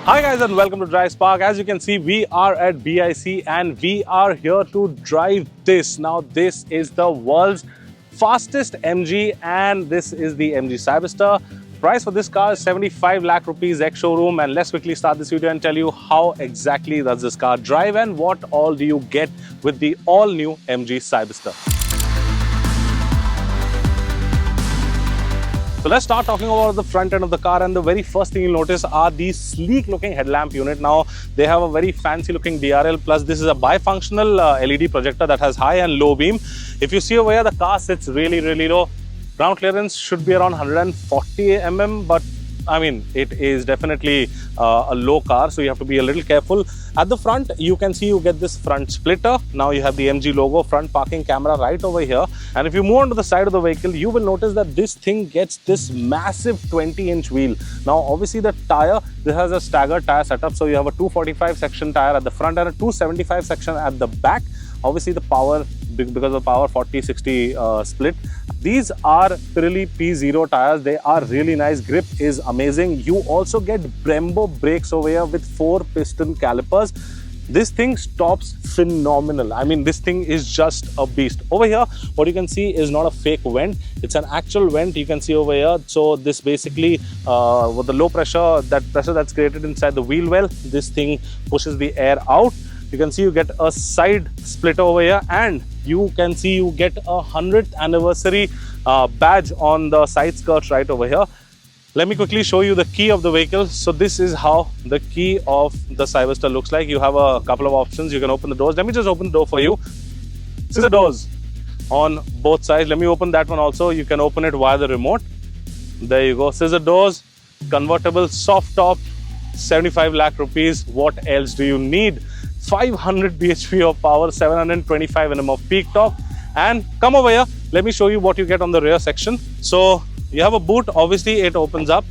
Hi guys and welcome to Drive Spark. As you can see, we are at BIC and we are here to drive this. Now this is the world's fastest MG and this is the MG Cyberster. Price for this car is 75 lakh rupees ex-showroom, and let's quickly start this video and tell you how exactly does this car drive and what all do you get with the all-new MG Cyberster. So let's start talking about the front end of the car, and the very first thing you'll notice are these sleek looking headlamp unit. Now they have a very fancy looking DRL, plus this is a bifunctional LED projector that has high and low beam. If you see over here, the car sits really low. Ground clearance should be around 140 mm, but I mean, it is definitely a low car, so you have to be a little careful. At the front, you can see you get this front splitter. Now you have the MG logo, front parking camera right over here. And if you move on to the side of the vehicle, you will notice that this thing gets this massive 20-inch wheel. Now, obviously the tire, this has a staggered tire setup. So you have a 245 section tire at the front and a 275 section at the back. Obviously the power, because of the power 40-60 split. These are Pirelli P0 tires. They are really nice. Grip is amazing. You also get Brembo brakes over here with 4-piston calipers. This thing stops phenomenal. I mean, this thing is just a beast. Over here, what you can see is not a fake vent. It's an actual vent you can see over here. So this basically, with the low pressure, that pressure that's created inside the wheel well, this thing pushes the air out. You can see you get a side split over here, and you can see you get a 100th anniversary badge on the side skirts right over here. Let me quickly show you the key of the vehicle. So this is how the key of the Cyberster looks like. You have a couple of options. You can open the doors. Let me just open the door for you. Scissor doors on both sides. Let me open that one also. You can open it via the remote. There you go. Scissor doors, convertible, soft top, 75 lakh rupees. What else do you need? 500 bhp of power, 725 Nm of peak torque. And come over here, let me show you what you get on the rear section. So you have a boot, obviously it opens up.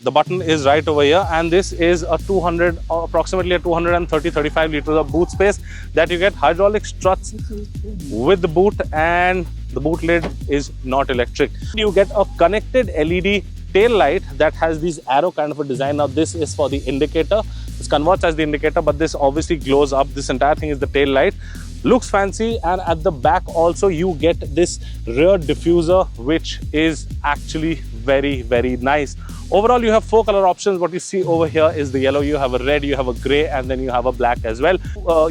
The button is right over here, and this is a approximately a 230-35 liters of boot space that you get. Hydraulic struts with the boot, and the boot lid is not electric. You get a connected LED tail light that has this arrow kind of a design. Now this is for the indicator. This converts as the indicator, but this obviously glows up. This entire thing is the tail light. Looks fancy, and at the back also you get this rear diffuser, which is actually very nice. Overall, you have 4 color options. What you see over here is the yellow, you have a red, you have a gray, and then you have a black as well.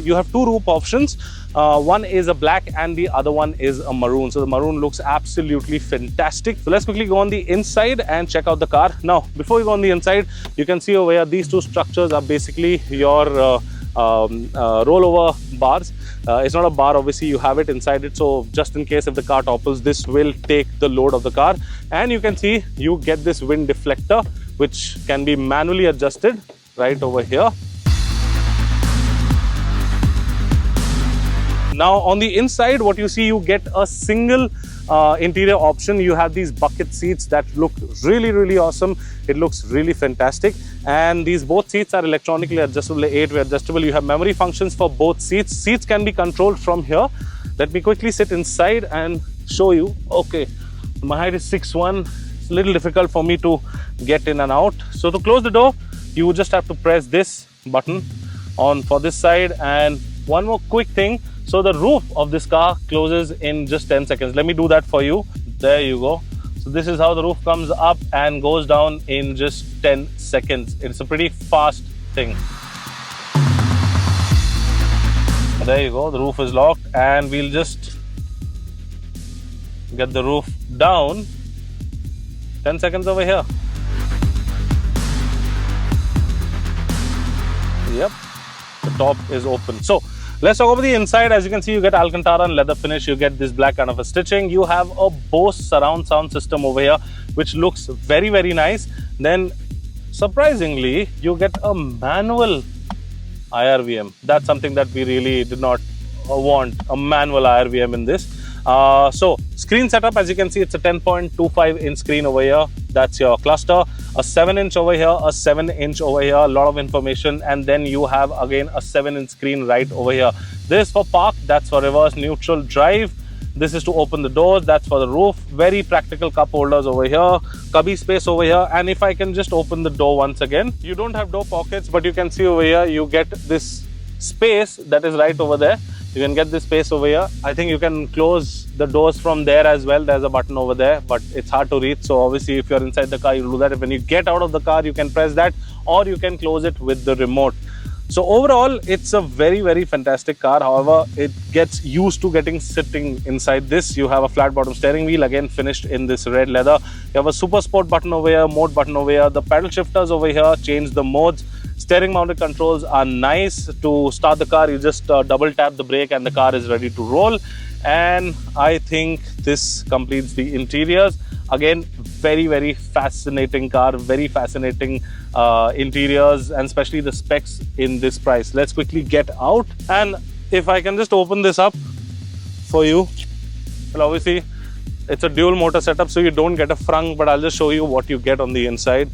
You have 2 roof options. One is a black and the other one is a maroon. So the maroon looks absolutely fantastic. So let's quickly go on the inside and check out the car. Now, before we go on the inside, you can see over here, these 2 structures are basically your rollover bars. It's not a bar, obviously you have it inside it, so just in case if the car topples, this will take the load of the car. And you can see you get this wind deflector, which can be manually adjusted right over here. Now on the inside, what you see, you get a single interior option. You have these bucket seats that look really awesome. It looks really fantastic, and these both seats are electronically adjustable, 8-way adjustable. You have memory functions for both seats. Seats can be controlled from here. Let me quickly sit inside and show you. Okay, my height is 6'1". It's a little difficult for me to get in and out. So to close the door, you would just have to press this button on for this side. And one more quick thing, so the roof of this car closes in just 10 seconds. Let me do that for you. There you go. So this is how the roof comes up and goes down in just 10 seconds. It's a pretty fast thing. There you go. The roof is locked, and we'll just get the roof down. 10 seconds over here. Yep. The top is open. So let's talk about the inside. As you can see, you get Alcantara and leather finish. You get this black kind of a stitching. You have a Bose surround sound system over here, which looks very nice. Then, surprisingly, you get a manual IRVM. That's something that we really did not want, a manual IRVM in this. So, screen setup, as you can see, it's a 10.25-inch screen over here. That's your cluster. A 7-inch over here, a 7-inch over here, a lot of information. And then you have, again, a 7-inch screen right over here. This for park, that's for reverse, neutral, drive. This is to open the doors. That's for the roof. Very practical cup holders over here. Cubby space over here. And if I can just open the door once again, you don't have door pockets, but you can see over here, you get this space that is right over there. You can get this space over here. I think you can close the doors from there as well. There's a button over there, but it's hard to reach. So obviously if you're inside the car, you'll do that. When you get out of the car, you can press that, or you can close it with the remote. So overall, it's a very, very fantastic car. However, it gets used to sitting inside this. You have a flat bottom steering wheel, again finished in this red leather. You have a super sport button over here, mode button over here. The pedal shifters over here change the modes. Steering mounted controls are nice. To start the car, you just double tap the brake and the car is ready to roll. And I think this completes the interiors. Again, very, very fascinating car, very fascinating interiors, and especially the specs in this price. Let's quickly get out, and if I can just open this up for you. Well, obviously it's a dual motor setup, so you don't get a frunk, but I'll just show you what you get on the inside.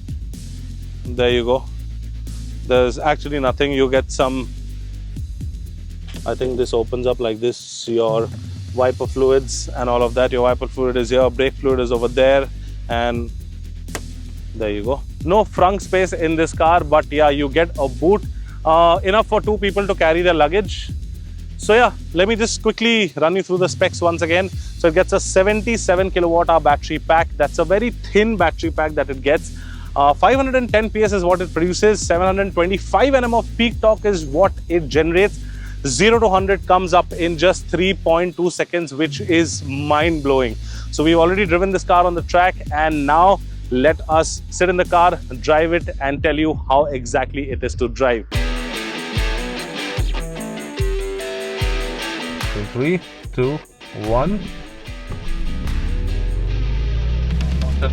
There you go. There's actually nothing. You get some, I think this opens up like this, your wiper fluids and all of that. Your wiper fluid is here, brake fluid is over there, and there you go. No frunk space in this car, but yeah, you get a boot enough for 2 people to carry their luggage. So yeah, let me just quickly run you through the specs once again. So it gets a 77 kilowatt hour battery pack. That's a very thin battery pack that it gets. 510 PS is what it produces. 725 Nm of peak torque is what it generates. 0 to 100 comes up in just 3.2 seconds, which is mind-blowing. So we've already driven this car on the track, and now let us sit in the car, drive it, and tell you how exactly it is to drive. 3, 2, 1.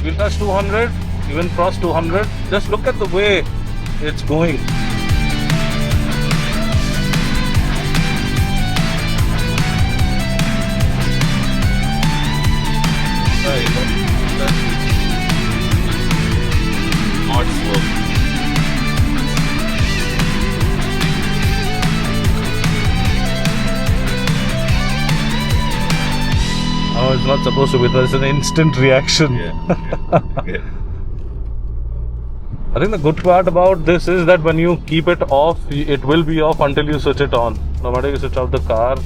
We'll touch 200, even cross 200. Just look at the way it's going. There you go. Hard slope. Oh, it's not supposed to be. There's an instant reaction. Yeah. I think the good part about this is that when you keep it off, it will be off until you switch it on. No matter you switch off the car.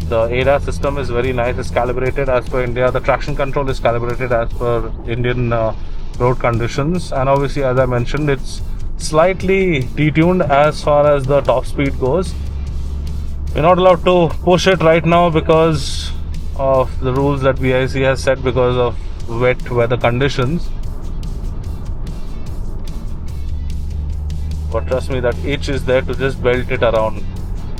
The ADAS system is very nice. It's calibrated as per India. The traction control is calibrated as per Indian road conditions. And obviously, as I mentioned, it's slightly detuned as far as the top speed goes. We're not allowed to push it right now because of the rules that VIC has set because of wet weather conditions. But trust me, that itch is there to just belt it around.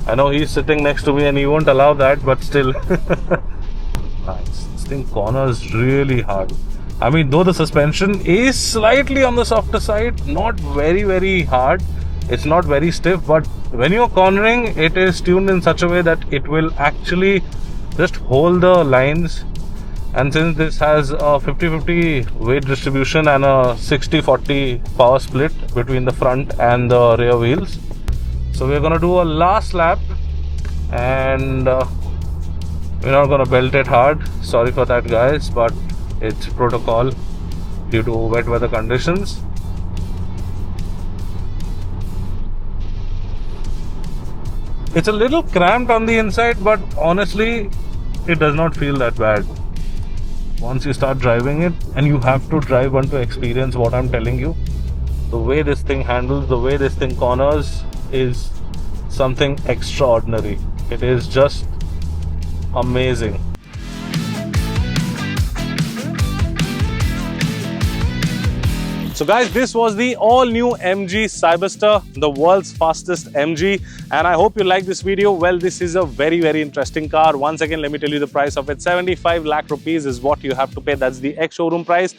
I know he's sitting next to me and he won't allow that, but still. Nice. This thing corners really hard. I mean, though the suspension is slightly on the softer side, not very, very hard. It's not very stiff, but when you're cornering, it is tuned in such a way that it will actually just hold the lines. And since this has a 50-50 weight distribution and a 60-40 power split between the front and the rear wheels, so we're going to do a last lap, and we're not going to belt it hard. Sorry for that, guys, but it's protocol due to wet weather conditions. It's a little cramped on the inside, but honestly, it does not feel that bad. Once you start driving it, and you have to drive one to experience what I'm telling you. The way this thing handles, the way this thing corners is something extraordinary. It is just amazing. So guys, this was the all-new MG Cyberster, the world's fastest MG, and I hope you like this video. Well, this is a very, very interesting car. Once again, let me tell you the price of it. 75 lakh rupees is what you have to pay. That's the ex-showroom price.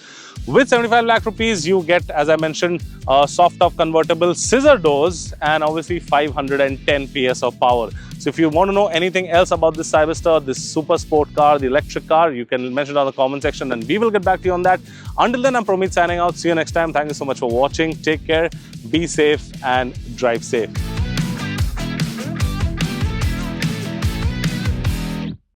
With 75 lakh rupees, you get, as I mentioned, a soft-top convertible, scissor doors, and obviously 510 PS of power. So if you want to know anything else about this Cyberster, this super sport car, the electric car, you can mention it on the comment section and we will get back to you on that. Until then, I'm Promit signing out. See you next time. Thank you so much for watching. Take care, be safe and drive safe.